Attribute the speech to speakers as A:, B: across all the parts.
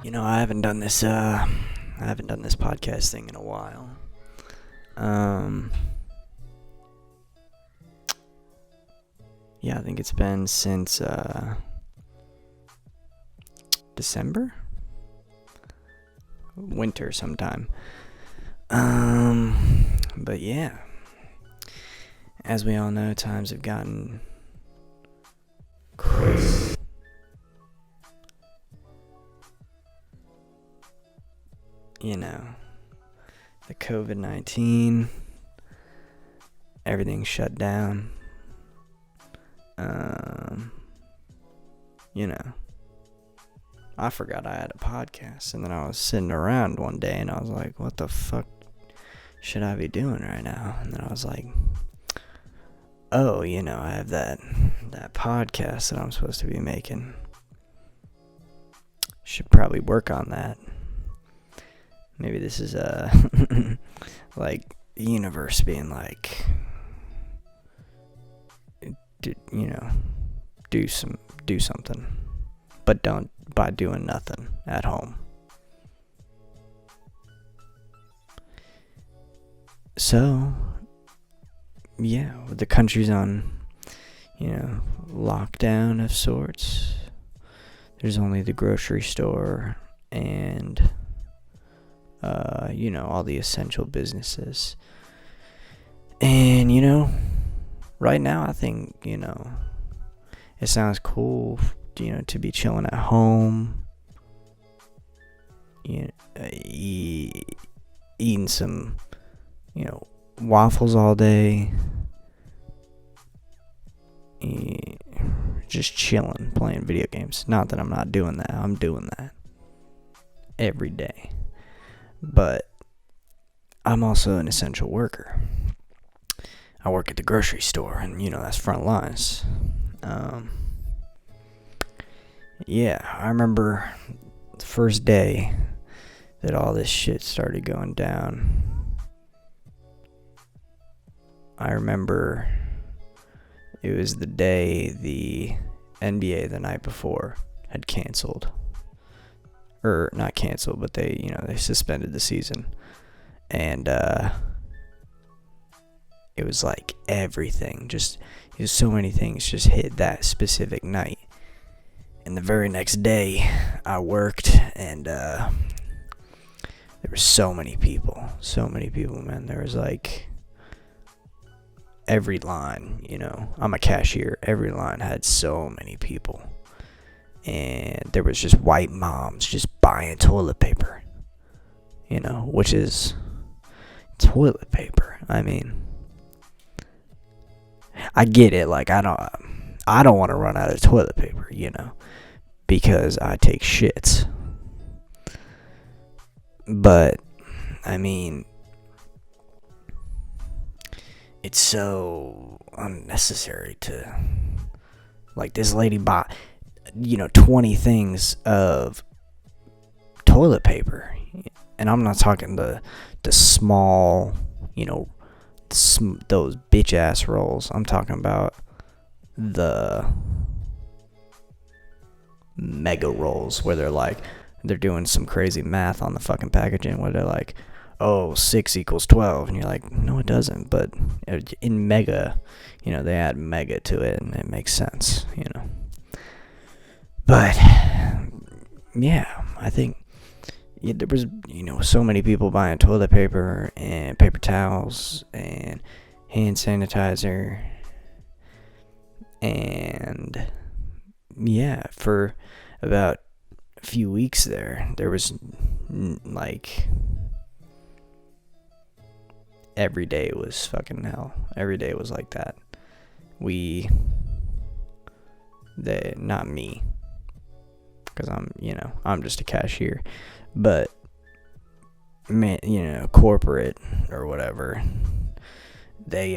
A: I haven't done this podcast thing in a while. Yeah, I think it's been since December, winter sometime. But yeah, as we all know, times have gotten crazy. The COVID-19, everything's shut down. I forgot I had a podcast, and then I was sitting around one day, and I was like, what the fuck should I be doing right now? And then I was like, oh, I have that podcast that I'm supposed to be making. Should probably work on that. Maybe this is like the universe being like, do something, but don't by doing nothing at home. So, yeah, the country's on, lockdown of sorts. There's only the grocery store and, all the essential businesses. And, right now I think, it sounds cool, to be chilling at home, eating some, waffles all day, just chilling, playing video games. Not that I'm not doing that. I'm doing that every day. But I'm also an essential worker. I work at the grocery store, and, that's front lines. Yeah, I remember the first day that all this shit started going down. I remember it was the day the NBA the night before had canceled. Or not canceled, but they suspended the season. And it was like everything, so many things just hit that specific night. And the very next day, I worked, and there were so many people, man. There was like every line, I'm a cashier. Every line had so many people. And there was just white moms just buying toilet paper, which is toilet paper. I mean, I get it. Like, I don't want to run out of toilet paper, because I take shits. But, I mean, it's so unnecessary to, like, this lady bought, 20 things of toilet paper. And I'm not talking the small, those bitch ass rolls. I'm talking about the mega rolls where they're doing some crazy math on the fucking packaging where they're like, oh, 6 equals 12, and you're like, no, it doesn't. But in mega, they add mega to it, and it makes sense, But yeah, I think there was, so many people buying toilet paper and paper towels and hand sanitizer. And yeah, for about a few weeks there was like every day was fucking hell. Every day was like that. Not me, because I'm just a cashier, but man, corporate or whatever, they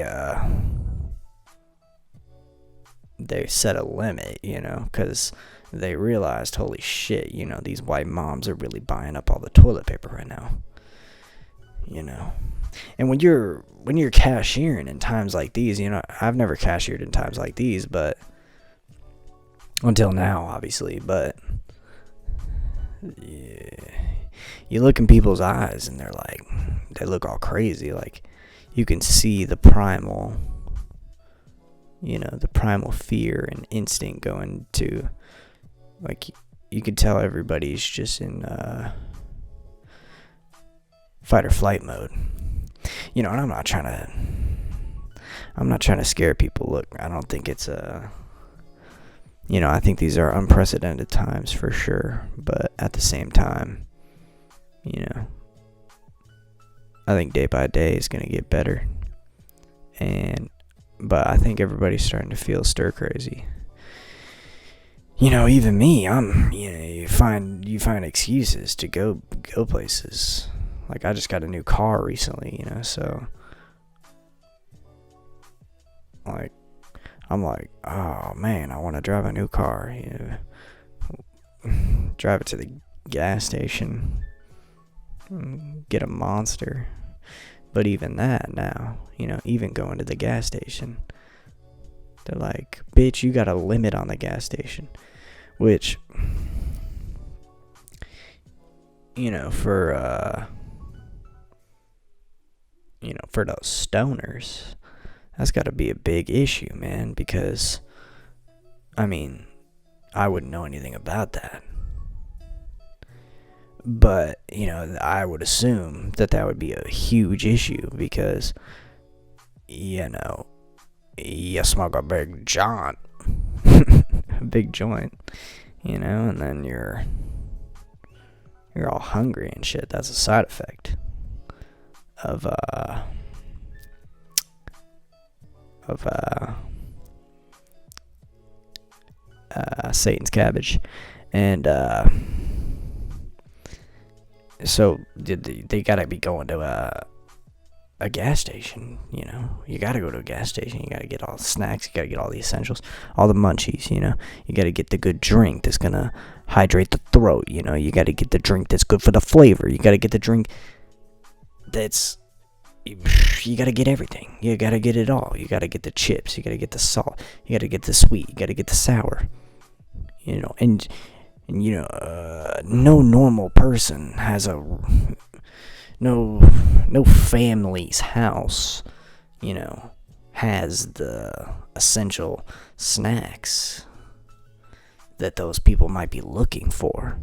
A: set a limit, because they realized, holy shit, these white moms are really buying up all the toilet paper right now, and when you're cashiering in times like these, I've never cashiered in times like these, but until now, obviously, but yeah, you look in people's eyes and they look all crazy. Like, you can see the primal, the primal fear and instinct going to, like, you can tell everybody's just in fight or flight mode. And I'm not trying to scare people. Look, I don't think it's I think these are unprecedented times for sure, but at the same time, I think day by day is going to get better. But I think everybody's starting to feel stir crazy. Even me, you find excuses to go places. Like, I just got a new car recently, so, like, I'm like, oh man, I want to drive a new car, drive it to the gas station, get a Monster. But even that now, even going to the gas station, they're like, bitch, you got a limit on the gas station. Which, for those stoners, that's got to be a big issue, man, because, I wouldn't know anything about that. But, I would assume that would be a huge issue because, you smoke a big joint, a big joint, and then you're all hungry and shit. That's a side effect of Satan's cabbage. And so they gotta be going to a gas station. You gotta go to a gas station. You gotta get all the snacks. You gotta get all the essentials, all the munchies. You gotta get the good drink that's gonna hydrate the throat. You gotta get the drink that's good for the flavor. You gotta get the drink that's, you gotta get everything. You gotta get it all. You gotta get the chips. You gotta get the salt. You gotta get the sweet. You gotta get the sour. And no normal person has no family's house, has the essential snacks that those people might be looking for.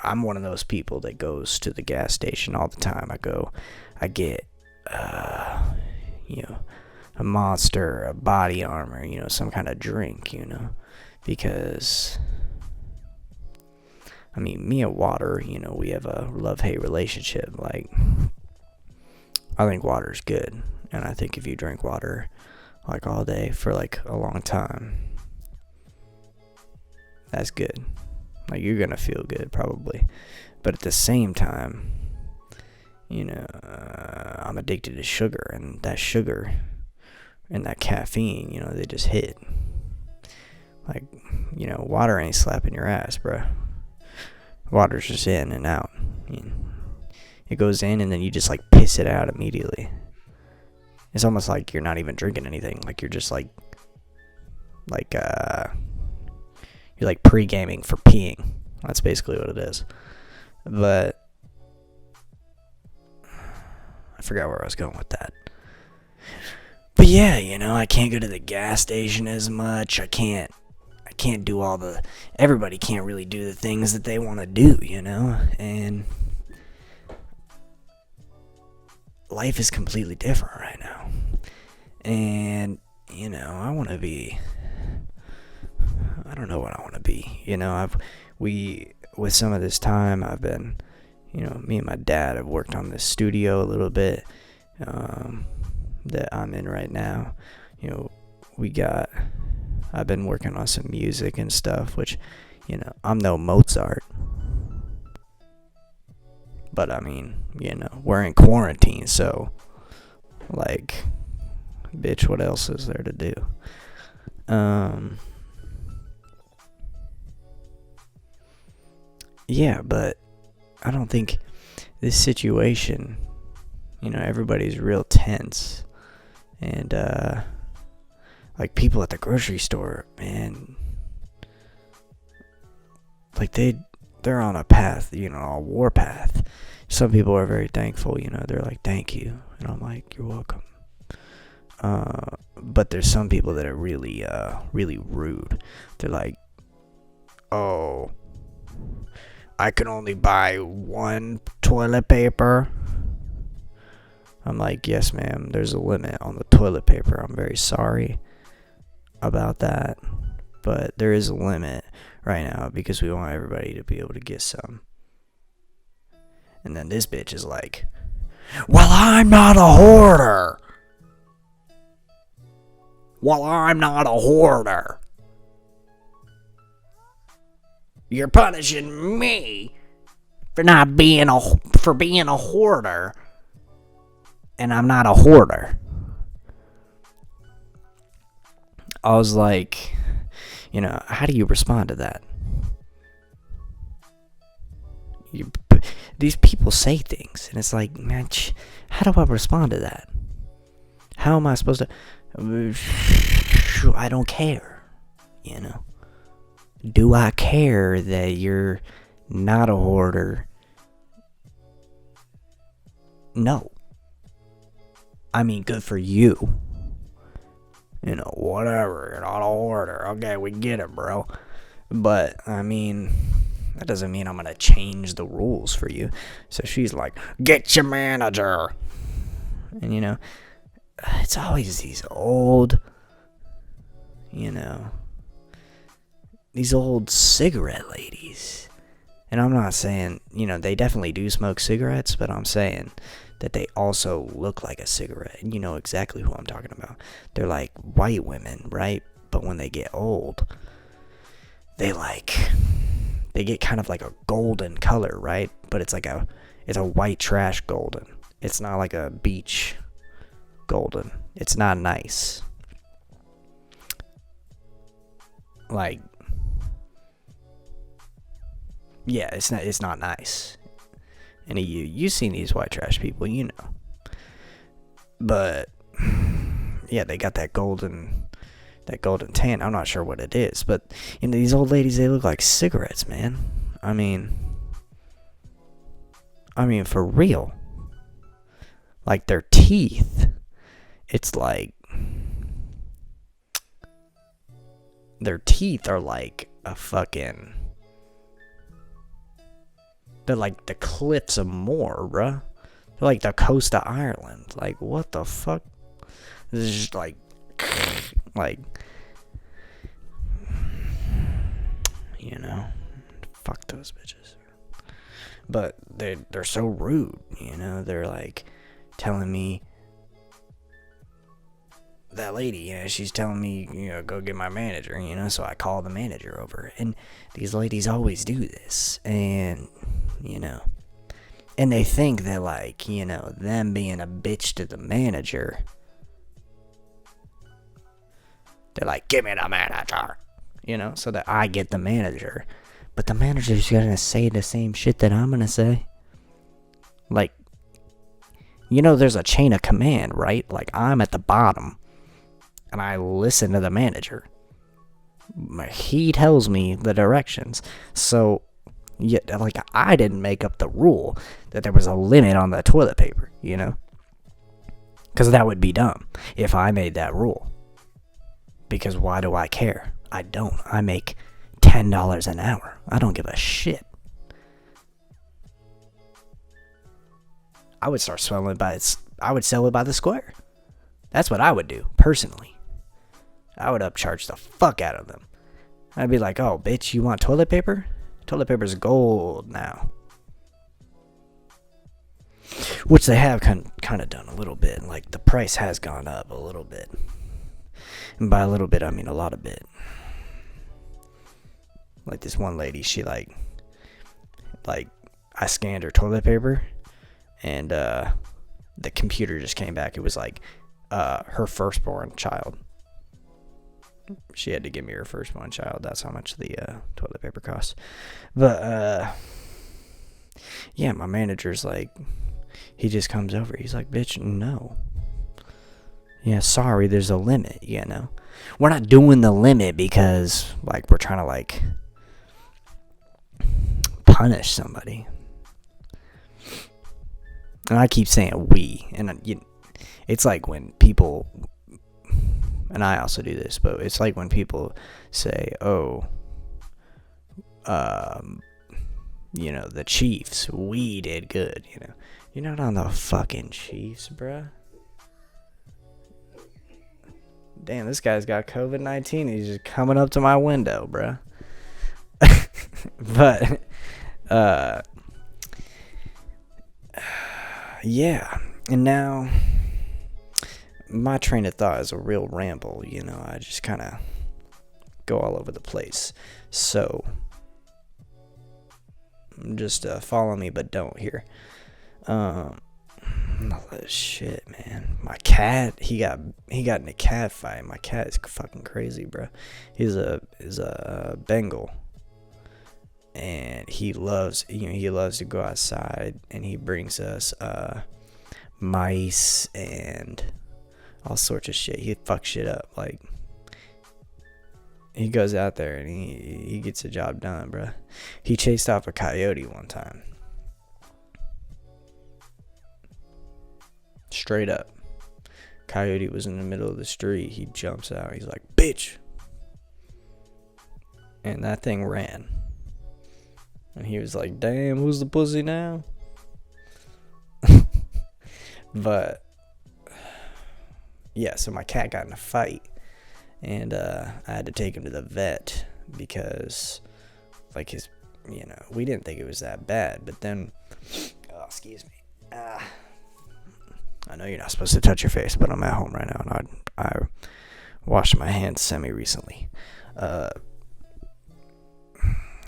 A: I'm one of those people that goes to the gas station all the time. I get a Monster, a Body Armor, some kind of drink, because, me and water, we have a love-hate relationship. Like, I think water's good, and I think if you drink water, like, all day for, like, a long time, that's good. Like, you're gonna feel good, probably. But at the same time, I'm addicted to sugar, and that sugar and that caffeine, they just hit. Like, water ain't slapping your ass, bro. Water's just in and out. It goes in, and then you just, like, piss it out immediately. It's almost like you're not even drinking anything. Like, you're just, you're like pre-gaming for peeing. That's basically what it is. But I forgot where I was going with that. But yeah, I can't go to the gas station as much. I can't do everybody can't really do the things that they want to do, and life is completely different right now. And, I want to be, I don't know what I want to be. With some of this time, I've been, me and my dad have worked on this studio a little bit, that I'm in right now. I've been working on some music and stuff, which, I'm no Mozart. But we're in quarantine, so, like, bitch, what else is there to do? Yeah, but I don't think this situation, everybody's real tense, And like people at the grocery store, man, like they're on a path, a war path. Some people are very thankful, they're like, thank you, and I'm like, you're welcome. But there's some people that are really really rude. They're like, oh, I can only buy one toilet paper. I'm like, yes ma'am, there's a limit on the toilet paper. I'm very sorry about that, but there is a limit right now because we want everybody to be able to get some. And then this bitch is like, well, I'm not a hoarder. Well, I'm not a hoarder. You're punishing me for being a hoarder. And I'm not a hoarder. I was like, how do you respond to that? These people say things, and it's like, man, how do I respond to that? How am I supposed to? I don't care, Do I care that you're not a hoarder? No. I mean, good for you. Whatever, you're not a hoarder. Okay, we get it, bro. But, I mean, that doesn't mean I'm going to change the rules for you. So she's like, get your manager. And, it's always these old, these old cigarette ladies. And I'm not saying, they definitely do smoke cigarettes, but I'm saying that they also look like a cigarette. And you know exactly who I'm talking about. They're like white women, right? But when they get old, they get kind of like a golden color, right? But it's a white trash golden. It's not like a beach golden. It's not nice. Like, yeah, it's not nice. And you've seen these white trash people, But yeah, they got that golden tan. I'm not sure what it is, but these old ladies, they look like cigarettes, man. I mean for real. Like their teeth, it's like their teeth are like a fucking. They're like the cliffs of Moher, bruh. They're like the coast of Ireland. Like, what the fuck? This is just like, fuck those bitches. But they're so rude, They're like telling me, that lady, she's telling me, go get my manager, so I call the manager over. And these ladies always do this. And, and they think that, like, them being a bitch to the manager, they're like, give me the manager, so that I get the manager. But the manager's gonna say the same shit that I'm gonna say. Like, there's a chain of command, right? Like, I'm at the bottom, and I listen to the manager. He tells me the directions. So, like, I didn't make up the rule that there was a limit on the toilet paper, Because that would be dumb if I made that rule. Because why do I care? I don't. I make $10 an hour. I don't give a shit. I would start selling it by the square. That's what I would do, personally. I would upcharge the fuck out of them. I'd be like, oh, bitch, you want toilet paper? Toilet paper's gold now. Which they have kind of done a little bit. Like, the price has gone up a little bit. And by a little bit, I mean a lot of bit. Like, this one lady, she like I scanned her toilet paper, and the computer just came back. It was like her firstborn child. She had to give me her firstborn child. That's how much the toilet paper costs. But yeah, my manager's like, he just comes over. He's like, bitch, no. Yeah, sorry, there's a limit, you know. We're not doing the limit because, like, we're trying to, like, punish somebody. And I keep saying we, and it's like when people, and I also do this, but it's like when people say, oh, you know, the Chiefs, we did good, you know. You're not on the fucking Chiefs, bruh. Damn, this guy's got COVID-19. He's just coming up to my window, bruh. But, yeah. And now, my train of thought is a real ramble, you know. I just kind of go all over the place. So, just follow me, but don't here. Shit, man. My cat, he got in a cat fight. My cat is fucking crazy, bro. He's a Bengal, and he loves to go outside, and he brings us mice and all sorts of shit. He fucks shit up. Like, he goes out there and he gets the job done, bro. He chased off a coyote one time. Straight up. Coyote was in the middle of the street. He jumps out. He's like, bitch. And that thing ran. And he was like, damn, who's the pussy now? But, yeah, so my cat got in a fight. And I had to take him to the vet because, like, his, you know, we didn't think it was that bad. But then, oh, excuse me. I know you're not supposed to touch your face, but I'm at home right now, and I washed my hands semi-recently.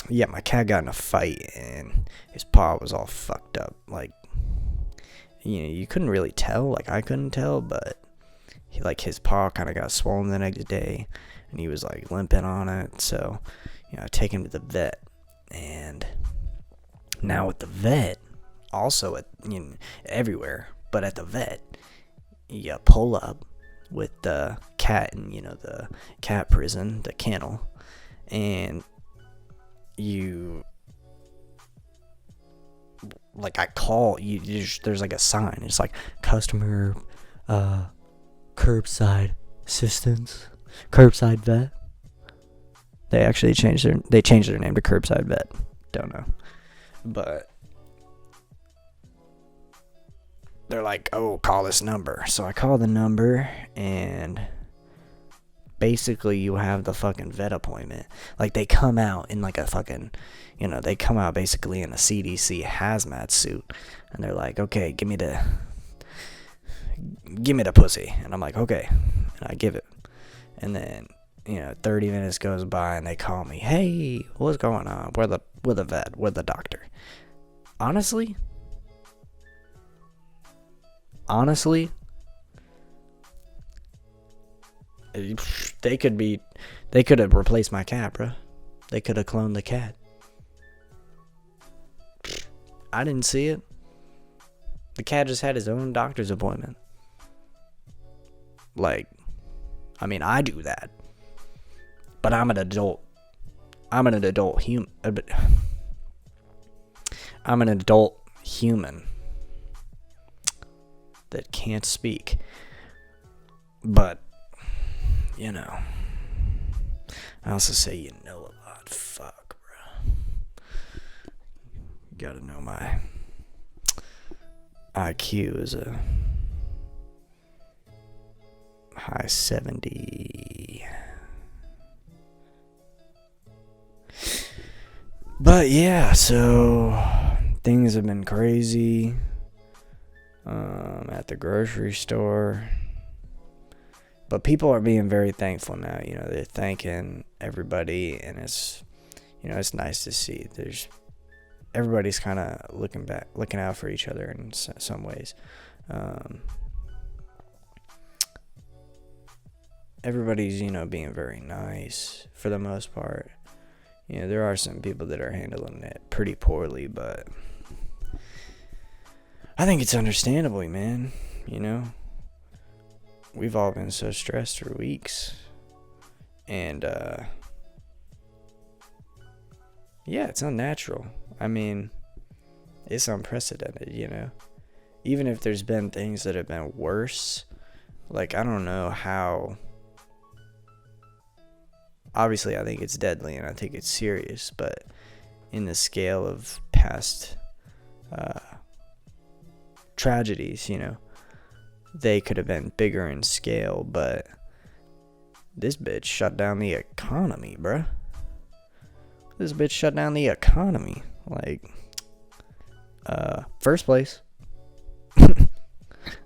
A: Yeah, my cat got in a fight, and his paw was all fucked up. Like, you know, you couldn't really tell. Like, I couldn't tell, but his paw kind of got swollen the next day, and he was, like, limping on it. So, you know, I take him to the vet, and now at the vet, also at, you know, everywhere, but at the vet, you pull up with the cat in, you know, the cat prison, the kennel, and you, like, I call, there's like a sign, it's like, customer, curbside assistance, curbside vet. They actually changed their name to Curbside Vet. Don't know. But they're like, oh, call this number. So I call the number, and basically you have the fucking vet appointment. Like, they come out in like a fucking, you know, they come out basically in a CDC hazmat suit, and they're like, okay, give me the pussy. And I'm like, okay. And I give it. And then, you know, 30 minutes goes by, and they call me, hey, what's going on? We're the vet. We're the doctor. Honestly, they could have replaced my cat, bro. They could have cloned the cat. I didn't see it. The cat just had his own doctor's appointment. Like, I mean, I do that, but I'm an adult. I'm an adult human that can't speak. But, you know, I also say you know a lot. Fuck, bro. You gotta know my IQ is a high 70. But yeah, so things have been crazy. At the grocery store. But people are being very thankful now. You know, they're thanking everybody, and it's, you know, it's nice to see. Everybody's kind of looking out for each other in some ways. Everybody's, you know, being very nice for the most part. You know, there are some people that are handling it pretty poorly, but I think it's understandable, man. You know, we've all been so stressed for weeks. And, yeah, it's unnatural. I mean, it's unprecedented, you know? Even if there's been things that have been worse, like, I don't know how. Obviously, I think it's deadly and I think it's serious, but in the scale of past tragedies, you know, they could have been bigger in scale, but this bitch shut down the economy, bruh. This bitch shut down the economy. Like, first place.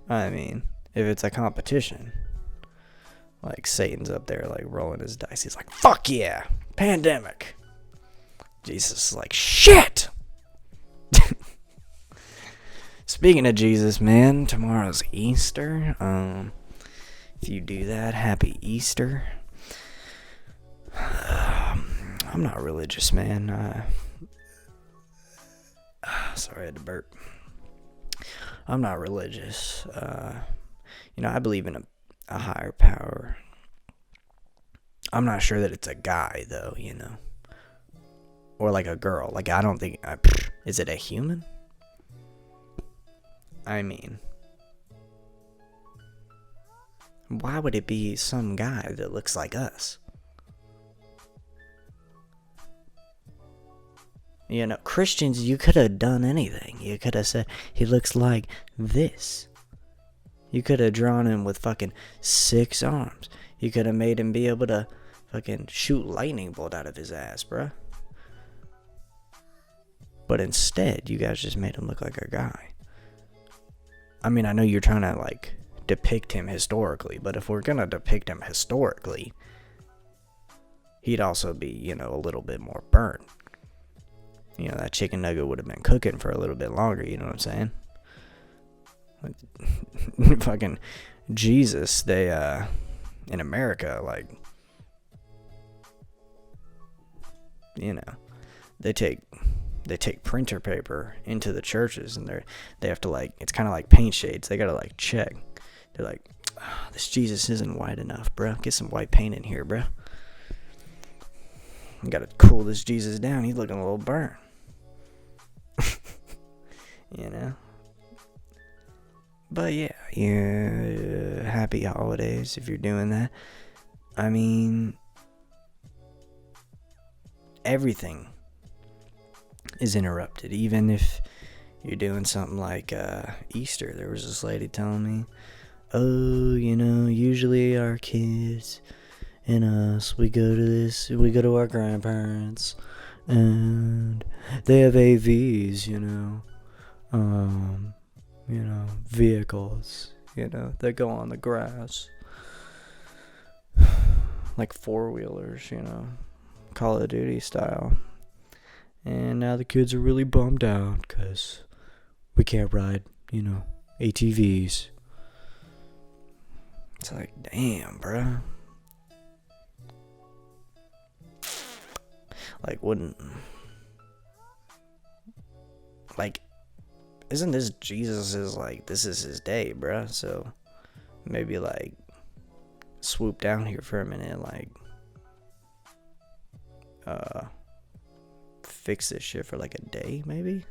A: I mean, if it's a competition, like Satan's up there, like rolling his dice. He's like, fuck yeah, pandemic. Jesus is like, shit. Speaking of Jesus, man, tomorrow's Easter. If you do that, happy Easter. I'm not religious, man. Sorry, I had to burp. I'm not religious. You know, I believe in a higher power. I'm not sure that it's a guy, though, you know. Or like a girl. Like, I don't think... is it a human? I mean... why would it be some guy that looks like us? You know, Christians, you could have done anything. You could have said, he looks like this. You could have drawn him with fucking 6 arms. You could have made him be able to fucking shoot lightning bolt out of his ass, bruh. But instead, you guys just made him look like a guy. I mean, I know you're trying to, like, depict him historically, but if we're gonna depict him historically, he'd also be, you know, a little bit more burnt. You know, that chicken nugget would have been cooking for a little bit longer, you know what I'm saying? Like, fucking Jesus, they, in America, like, you know, they take printer paper into the churches, and they have to, like, it's kind of like paint shades. They gotta, like, check. They're like, oh, this Jesus isn't white enough, bro. Get some white paint in here, bro. You gotta cool this Jesus down. He's looking a little burnt. You know? But yeah, happy holidays if you're doing that. I mean, everything is interrupted. Even if you're doing something like Easter. There was this lady telling me, oh, you know, usually our kids and us, we go to our grandparents, and they have AVs, you know, vehicles, you know, that go on the grass, like 4-wheelers, you know, Call of Duty style. And now the kids are really bummed out because we can't ride, you know, ATVs. It's like, damn, bruh. Like, isn't this Jesus's, like, this is his day, bruh? So maybe, like, swoop down here for a minute, like, fix this shit for, like, a day, maybe?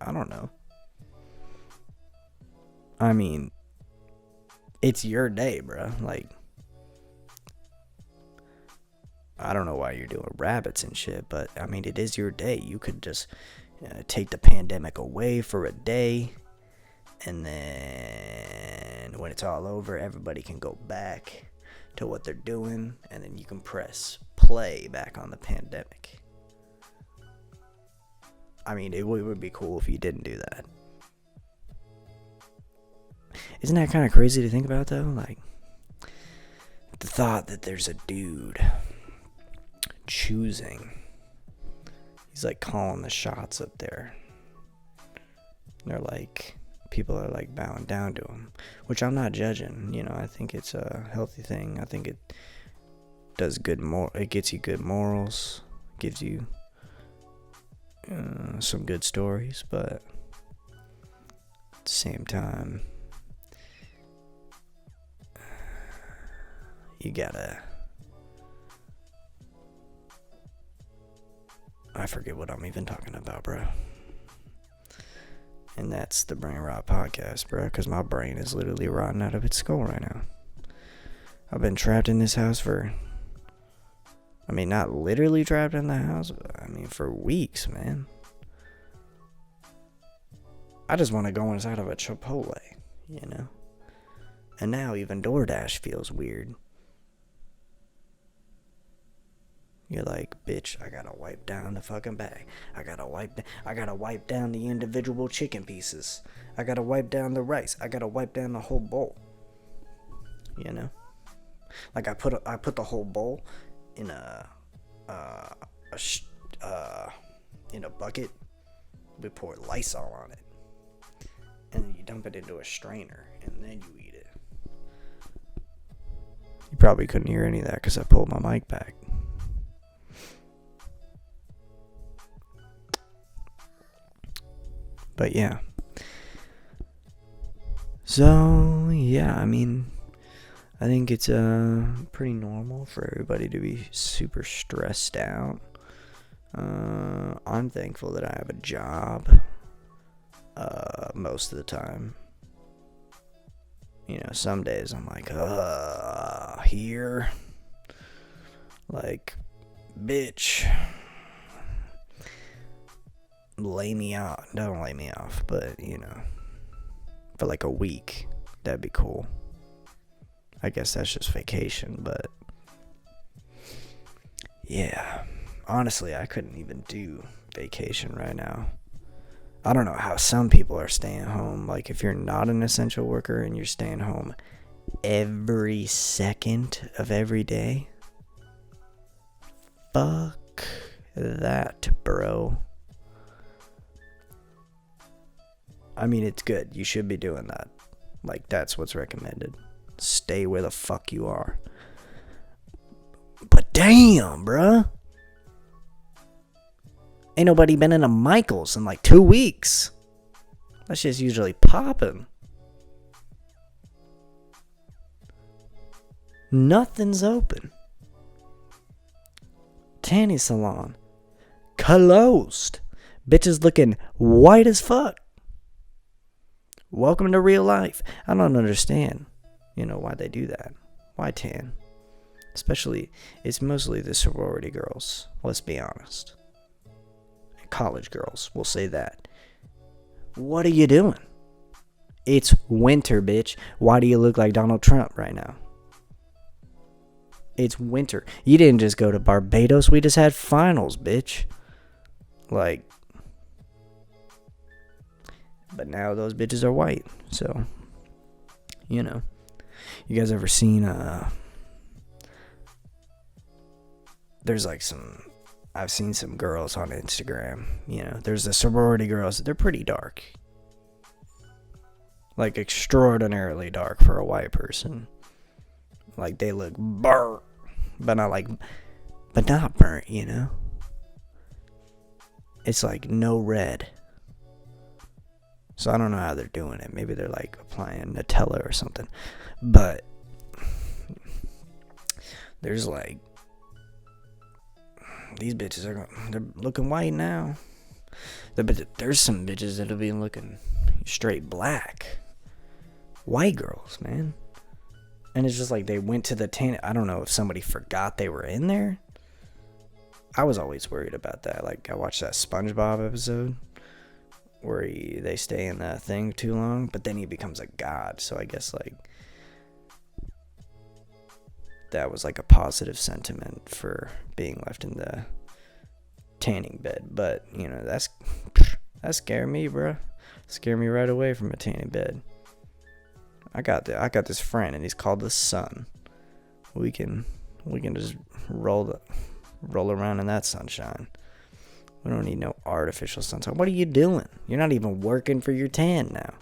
A: I don't know. I mean, it's your day, bruh. Like, I don't know why you're doing rabbits and shit, but, I mean, it is your day. You could just take the pandemic away for a day, and then when it's all over, everybody can go back to what they're doing, and then you can press play back on the pandemic. I mean, it would be cool if you didn't do that. Isn't that kind of crazy to think about, though? Like, the thought that there's a dude choosing. He's, like, calling the shots up there. They're like, people are, like, bowing down to him. Which I'm not judging. You know, I think it's a healthy thing. I think it does it gets you good morals. Gives you some good stories. But at the same time, you gotta... I forget what I'm even talking about, bro. And that's the Brain Rot Podcast, bro, because my brain is literally rotting out of its skull right now. I've been trapped in this house for... I mean, not literally trapped in the house, but I mean, for weeks, man. I just want to go inside of a Chipotle, you know? And now even DoorDash feels weird. You're like, bitch, I gotta wipe down the fucking bag. I gotta wipe down the individual chicken pieces. I gotta wipe down the rice. I gotta wipe down the whole bowl. You know? Like I put the whole bowl in a bucket. We pour Lysol on it. And then you dump it into a strainer, and then you eat it. You probably couldn't hear any of that because I pulled my mic back. But yeah. So, yeah, I mean, I think it's pretty normal for everybody to be super stressed out. I'm thankful that I have a job most of the time. You know, some days I'm like, here. Like, bitch. Lay me out. Don't lay me off, but, you know, for like a week, that'd be cool. I guess that's just vacation, but yeah, honestly, I couldn't even do vacation right now. I don't know how some people are staying home. Like, if you're not an essential worker and you're staying home every second of every day, fuck that, bro. I mean, it's good. You should be doing that. Like, that's what's recommended. Stay where the fuck you are. But damn, bruh. Ain't nobody been in a Michael's in like 2 weeks. That shit's usually popping. Nothing's open. Tanning salon closed. Bitches looking white as fuck. Welcome to real life. I don't understand, you know, why they do that. Why tan? Especially, it's mostly the sorority girls. Let's be honest. College girls, we'll say that. What are you doing? It's winter, bitch. Why do you look like Donald Trump right now? It's winter. You didn't just go to Barbados. We just had finals, bitch. Like, but now those bitches are white. So, you know. You guys ever seen, there's like I've seen some girls on Instagram, you know. There's the sorority girls. They're pretty dark. Like, extraordinarily dark for a white person. Like, they look burnt. But not burnt, you know. It's like no red. So I don't know how they're doing it. Maybe they're like applying Nutella or something. But there's like, these bitches they're looking white now. But there's some bitches that'll be looking straight black. White girls, man. And it's just like they went to the tan. I don't know if somebody forgot they were in there. I was always worried about that. Like, I watched that SpongeBob episode where they stay in that thing too long, but then he becomes a god. So I guess like that was like a positive sentiment for being left in the tanning bed. But you know, that scared me, bro. Scared me right away from a tanning bed. I got this friend, and he's called the Sun. We can just roll around in that sunshine. We don't need no artificial sunshine. What are you doing? You're not even working for your tan now.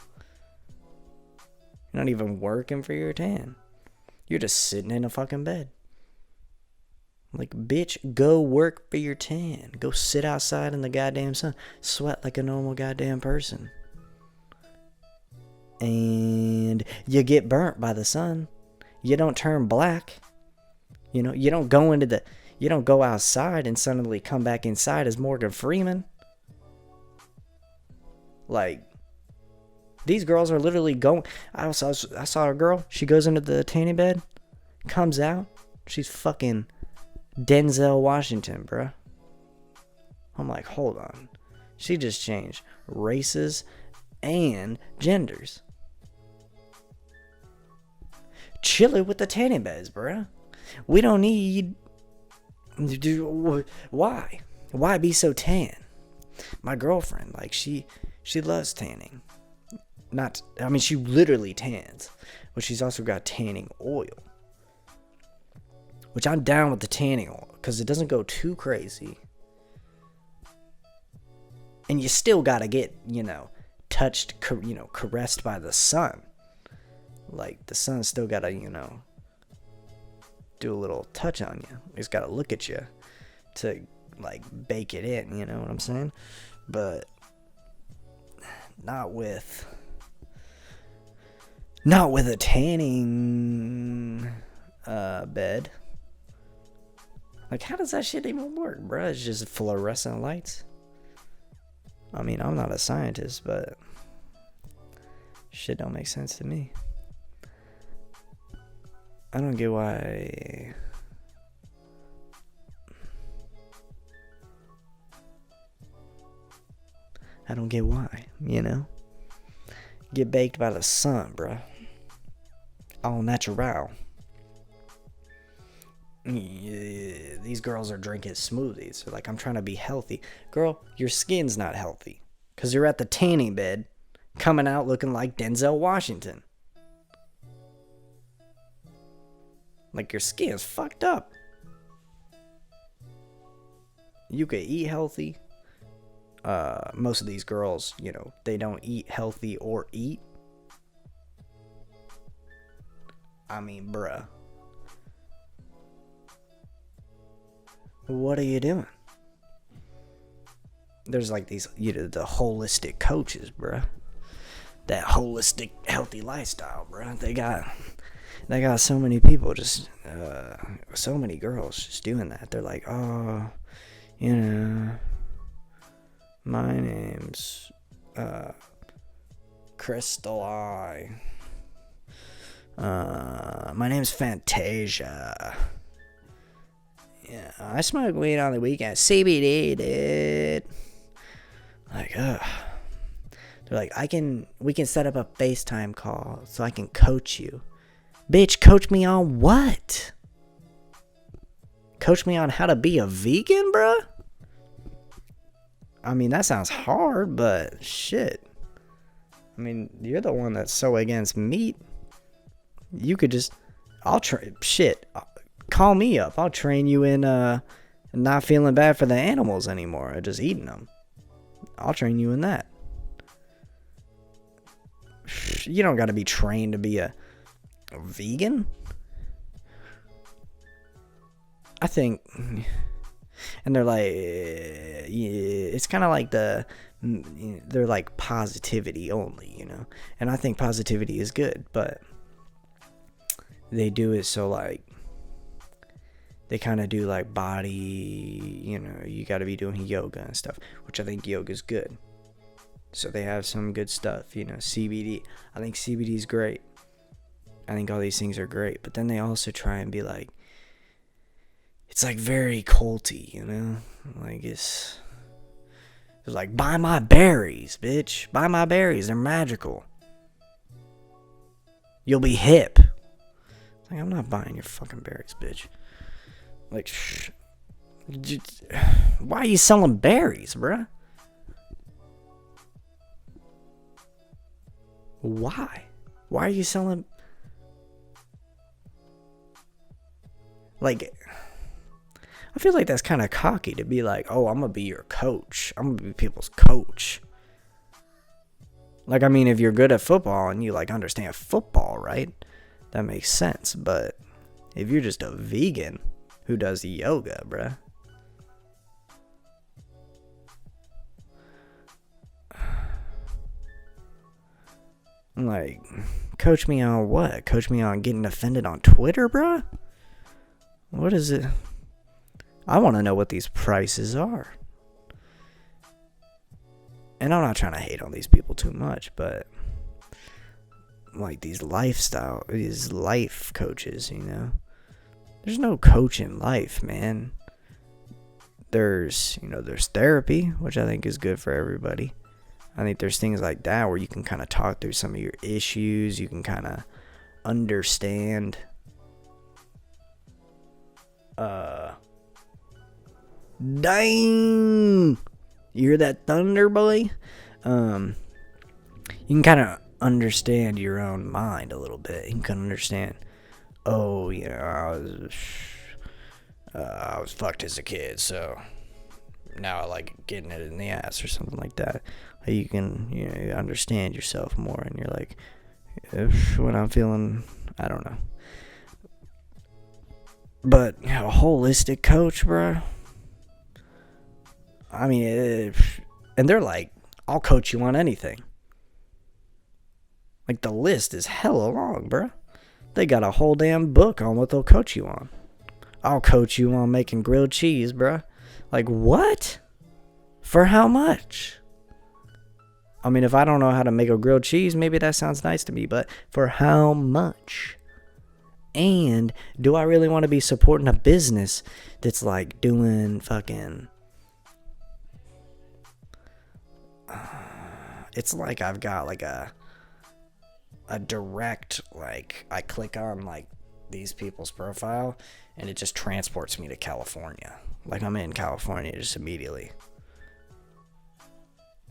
A: You're not even working for your tan. You're just sitting in a fucking bed. Like, bitch, go work for your tan. Go sit outside in the goddamn sun. Sweat like a normal goddamn person. And you get burnt by the sun. You don't turn black. You know, you don't go outside and suddenly come back inside as Morgan Freeman. Like, these girls are literally going. I saw a girl. She goes into the tanning bed, comes out. She's fucking Denzel Washington, bruh. I'm like, hold on. She just changed races and genders. Chill it with the tanning beds, bruh. We don't need... Why? Why be so tan? My girlfriend, like, she loves tanning. She literally tans. But she's also got tanning oil. Which I'm down with the tanning oil. Because it doesn't go too crazy. And you still gotta get, touched, caressed by the sun. Like, the sun's still gotta, do a little touch on you. It's gotta look at you to, like, bake it in, you know what I'm saying? But not with a tanning bed. Like, how does that shit even work, bruh? It's just fluorescent lights. I mean, I'm not a scientist, but shit don't make sense to me. I don't get why. I don't get why, Get baked by the sun, bruh. All natural. These girls are drinking smoothies. They're like, I'm trying to be healthy. Girl, your skin's not healthy. Because you're at the tanning bed, coming out looking like Denzel Washington. Like, your skin's fucked up. You could eat healthy. Most of these girls, they don't eat healthy or eat. I mean, bruh. What are you doing? There's like these, the holistic coaches, bruh. That holistic healthy lifestyle, bruh. They got so many people so many girls just doing that. They're like, oh, my name's Crystal Eye. My name's Fantasia. Yeah, I smoke weed on the weekend. CBD, dude. Like, They're like, we can set up a FaceTime call so I can coach you. Bitch, coach me on what? Coach me on how to be a vegan, bruh? I mean, that sounds hard, but shit. I mean, you're the one that's so against meat. You could just... Call me up. I'll train you in not feeling bad for the animals anymore. Or just eating them. I'll train you in that. You don't got to be trained to be a vegan. I think... And they're like... it's kind of like they're like positivity only, And I think positivity is good, but... They do it so, like... They kind of do like body, you got to be doing yoga and stuff, which I think yoga is good. So they have some good stuff, CBD. I think CBD is great. I think all these things are great. But then they also try and be like, it's like very culty, Like it's like, buy my berries, bitch. Buy my berries. They're magical. You'll be hip. It's like, I'm not buying your fucking berries, bitch. Like, why are you selling berries, bruh? Why? Why are you selling... Like, I feel like that's kind of cocky to be like, oh, I'm going to be your coach. I'm going to be people's coach. Like, I mean, if you're good at football and you, like, understand football, right? That makes sense. But if you're just a vegan... Who does yoga, bruh? Like, coach me on what? Coach me on getting offended on Twitter, bruh? What is it? I want to know what these prices are. And I'm not trying to hate on these people too much, but like these life coaches, there's no coach in life, man. There's therapy, which I think is good for everybody. I think there's things like that where you can kind of talk through some of your issues. You can kind of understand. Dang! You hear that thunder, boy? You can kind of understand your own mind a little bit. You can kind of understand, I was fucked as a kid, so now I like getting it in the ass or something like that. You can, you understand yourself more, and you're like, when I'm feeling, I don't know. But a holistic coach, bro. I mean, and they're like, I'll coach you on anything. Like, the list is hella long, bro. They got a whole damn book on what they'll coach you on. I'll coach you on making grilled cheese, bro. Like, what? For how much? I mean, if I don't know how to make a grilled cheese, maybe that sounds nice to me, but for how much? And do I really want to be supporting a business that's like doing fucking... it's like I've got like a direct, like, I click on like these people's profile and it just transports me to California. Like, I'm in California just immediately.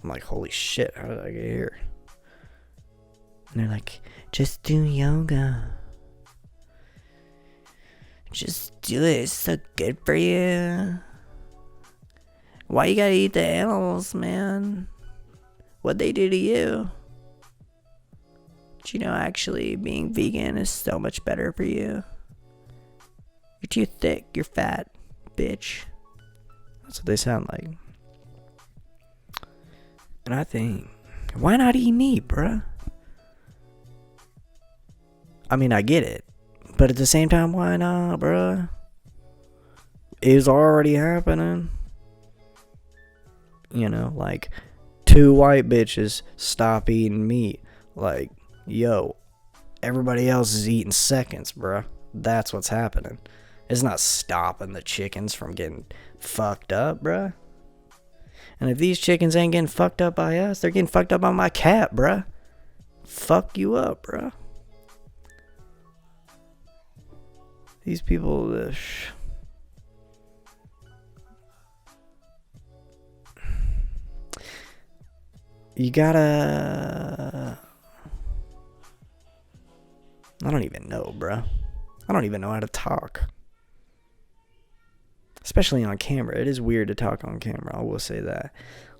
A: I'm like, holy shit, how did I get here? And they're like, just do yoga. Just do it. It's so good for you. Why you gotta eat the animals, man? What'd they do to you? Do actually being vegan is so much better for you? You're too thick. You're fat, bitch. That's what they sound like. And I think, why not eat meat, bruh? I mean, I get it. But at the same time, why not, bruh? It's already happening. Like, 2 white bitches stop eating meat. Like, yo, everybody else is eating seconds, bruh. That's what's happening. It's not stopping the chickens from getting fucked up, bruh. And if these chickens ain't getting fucked up by us, they're getting fucked up by my cat, bruh. Fuck you up, bruh. These people... you gotta... I don't even know, bruh. I don't even know how to talk. Especially on camera. It is weird to talk on camera, I will say that.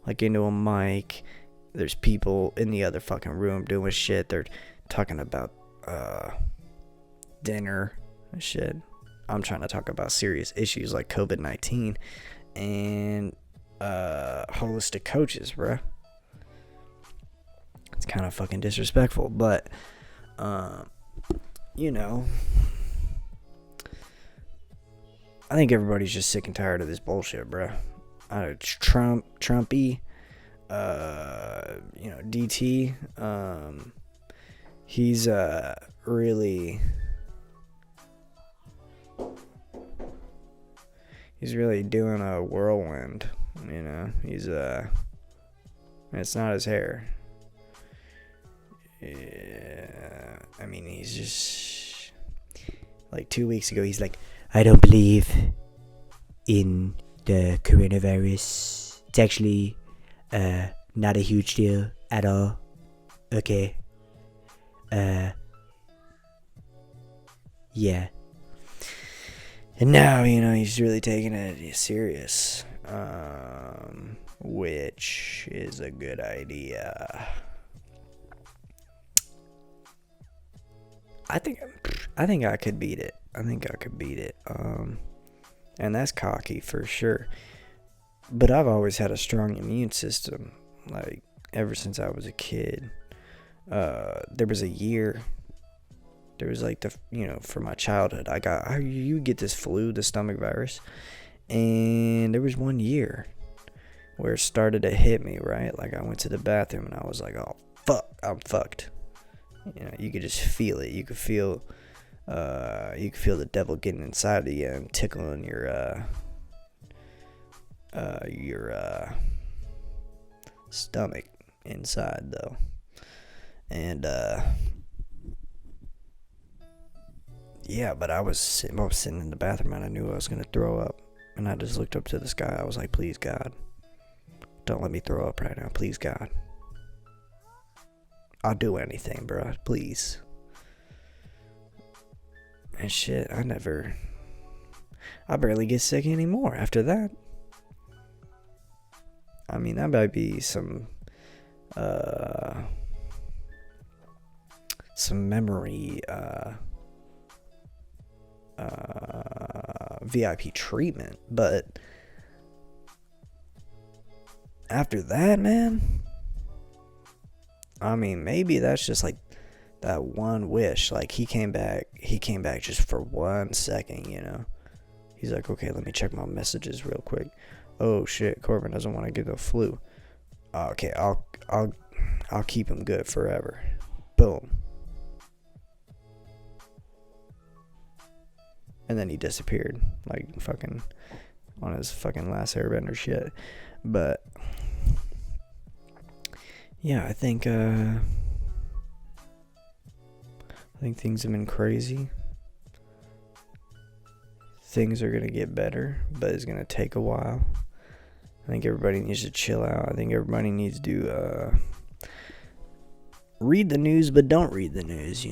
A: Like, into a mic, there's people in the other fucking room doing shit. They're talking about dinner and shit. I'm trying to talk about serious issues like COVID-19 and holistic coaches, bruh. It's kind of fucking disrespectful, but I think everybody's just sick and tired of this bullshit, bro. Trumpy, DT, he's really doing a whirlwind, he's it's not his hair. Yeah, I mean, he's just, like, 2 weeks ago, he's like, I don't believe in the coronavirus. It's actually not a huge deal at all. Okay. Yeah. And now, he's really taking it serious. Which is a good idea. I think I could beat it. And that's cocky for sure. But I've always had a strong immune system, like, ever since I was a kid. There was a year There was like for my childhood, you get this flu, the stomach virus, and there was one year where it started to hit me, right? Like I went to the bathroom and I was like, oh fuck, I'm fucked. You could just feel it. You could feel the devil getting inside of you and tickling your stomach inside though. And yeah, but I was sitting in the bathroom and I knew I was gonna throw up, and I just looked up to the sky. I was like, please God, don't let me throw up right now, please God. I'll do anything, bro, please. And shit, I barely get sick anymore after that. I mean, that might be some memory VIP treatment, but after that, man, I mean, maybe that's just like that one wish. Like he came back just for 1 second, He's like, okay, let me check my messages real quick. Oh shit, Corbin doesn't want to get the flu. Okay, I'll keep him good forever. Boom. And then he disappeared, like fucking on his fucking last airbender shit. But yeah, I think things have been crazy. Things are gonna get better, but it's gonna take a while. I think everybody needs to chill out. I think everybody needs to read the news, but don't read the news,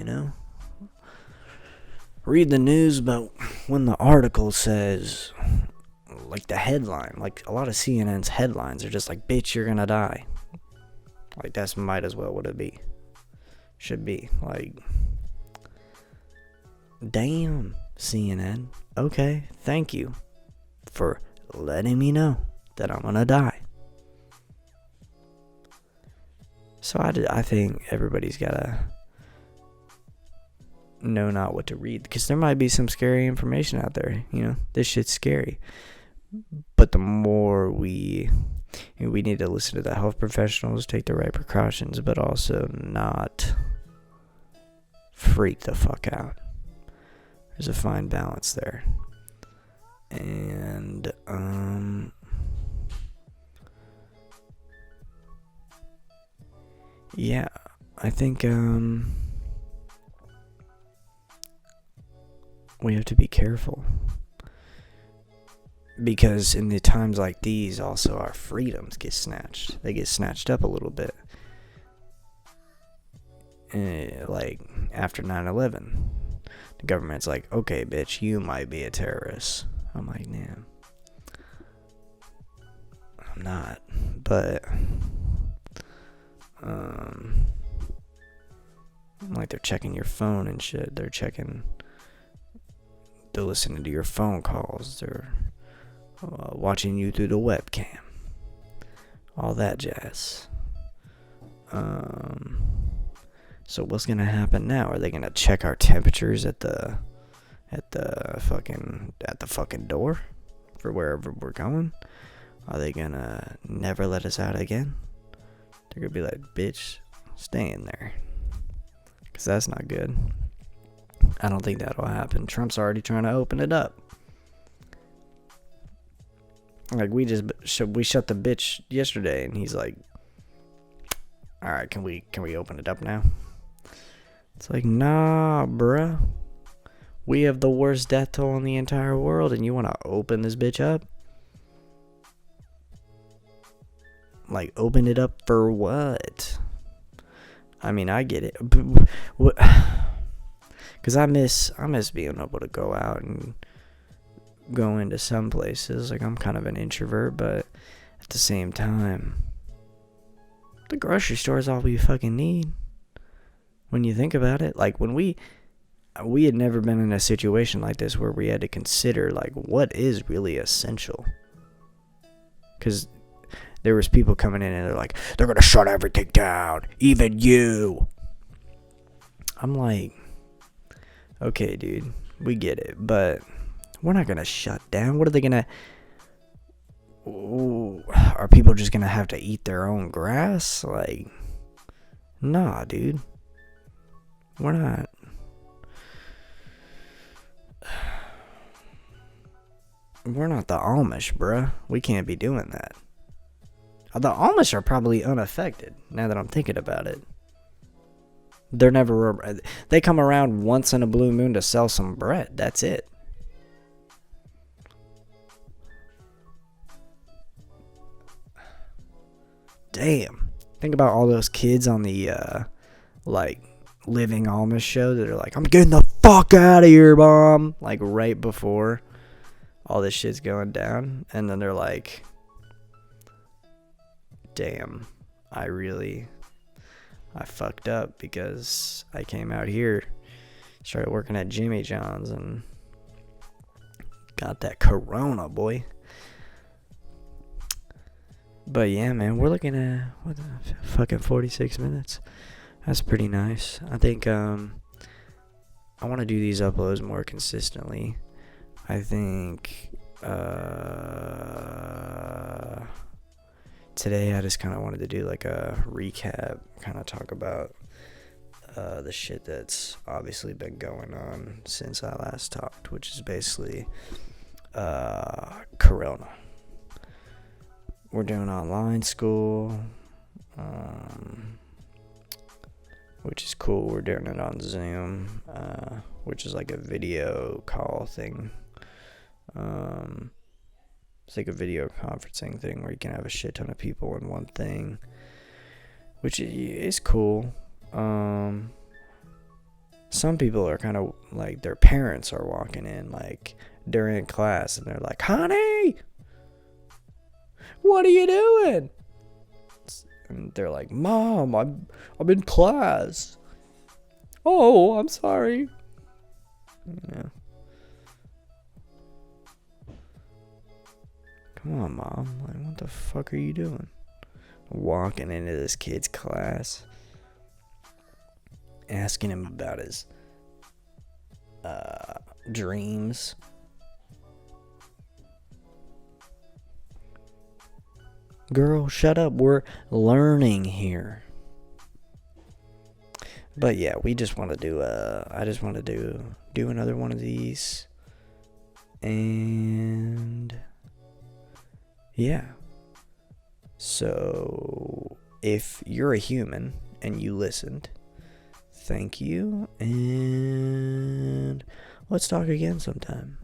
A: Read the news, but when the article says, like the headline, like a lot of CNN's headlines are just like, bitch, you're gonna die. Like that's might as well what it be. Should be. Like, damn, CNN. Okay, thank you for letting me know that I'm gonna die. So I think everybody's gotta know not what to read, because there might be some scary information out there. This shit's scary. But the more we need to listen to the health professionals, take the right precautions, but also not freak the fuck out. There's a fine balance there. And yeah, I think we have to be careful, because in the times like these, also our freedoms get snatched. They get snatched up a little bit. Like after 9/11, the government's like, okay, bitch, you might be a terrorist. I'm like, man, I'm not. But like they're checking your phone and shit. They're listening to your phone calls. They're watching you through the webcam. All that jazz. So what's gonna happen now? Are they gonna check our temperatures at the fucking door for wherever we're going? Are they gonna never let us out again? They're gonna be like, bitch, stay in there. Because that's not good. I don't think that'll happen. Trump's already trying to open it up. Like, we shut the bitch yesterday, and he's like, all right, can we open it up now? It's like, nah, bruh. We have the worst death toll in the entire world, and you want to open this bitch up? Like, open it up for what? I mean, I get it. Because I miss being able to go out and go into some places. Like, I'm kind of an introvert, but at the same time, the grocery store is all we fucking need. When you think about it, like, when we had never been in a situation like this where we had to consider, like, what is really essential. Because there was people coming in and they're like, they're going to shut everything down, even you. I'm like, Okay, dude, we get it, but we're not gonna shut down. What are they gonna? Ooh, are people just gonna have to eat their own grass? Like, nah, dude, we're not. We're not the Amish, bruh. We can't be doing that. The Amish are probably unaffected, now that I'm thinking about it. They're never... They come around once in a blue moon to sell some bread. That's it. Damn. Think about all those kids on the, like, Living Amish show that are like, I'm getting the fuck out of here, Mom. Like, right before all this shit's going down. And then they're like, damn, I fucked up because I came out here, started working at Jimmy John's, and got that corona, boy. But yeah, man, we're looking at, what the fucking 46 minutes. That's pretty nice. I think I want to do these uploads more consistently. I think today I just kind of wanted to do like a recap, kind of talk about the shit that's obviously been going on since I last talked, which is basically corona. We're doing online school, which is cool. We're doing it on Zoom, which is like a video call thing. It's like a video conferencing thing where you can have a shit ton of people in one thing, which is cool. Some people are kind of like, their parents are walking in like during class and they're like, honey, what are you doing? And they're like, Mom, I'm in class. Oh, I'm sorry. Yeah. Come on, Mom. Like, what the fuck are you doing? Walking into this kid's class, asking him about his dreams. Girl, shut up. We're learning here. But yeah, we just want to do I just want to do another one of these. And yeah. So if you're a human and you listened, thank you, and let's talk again sometime.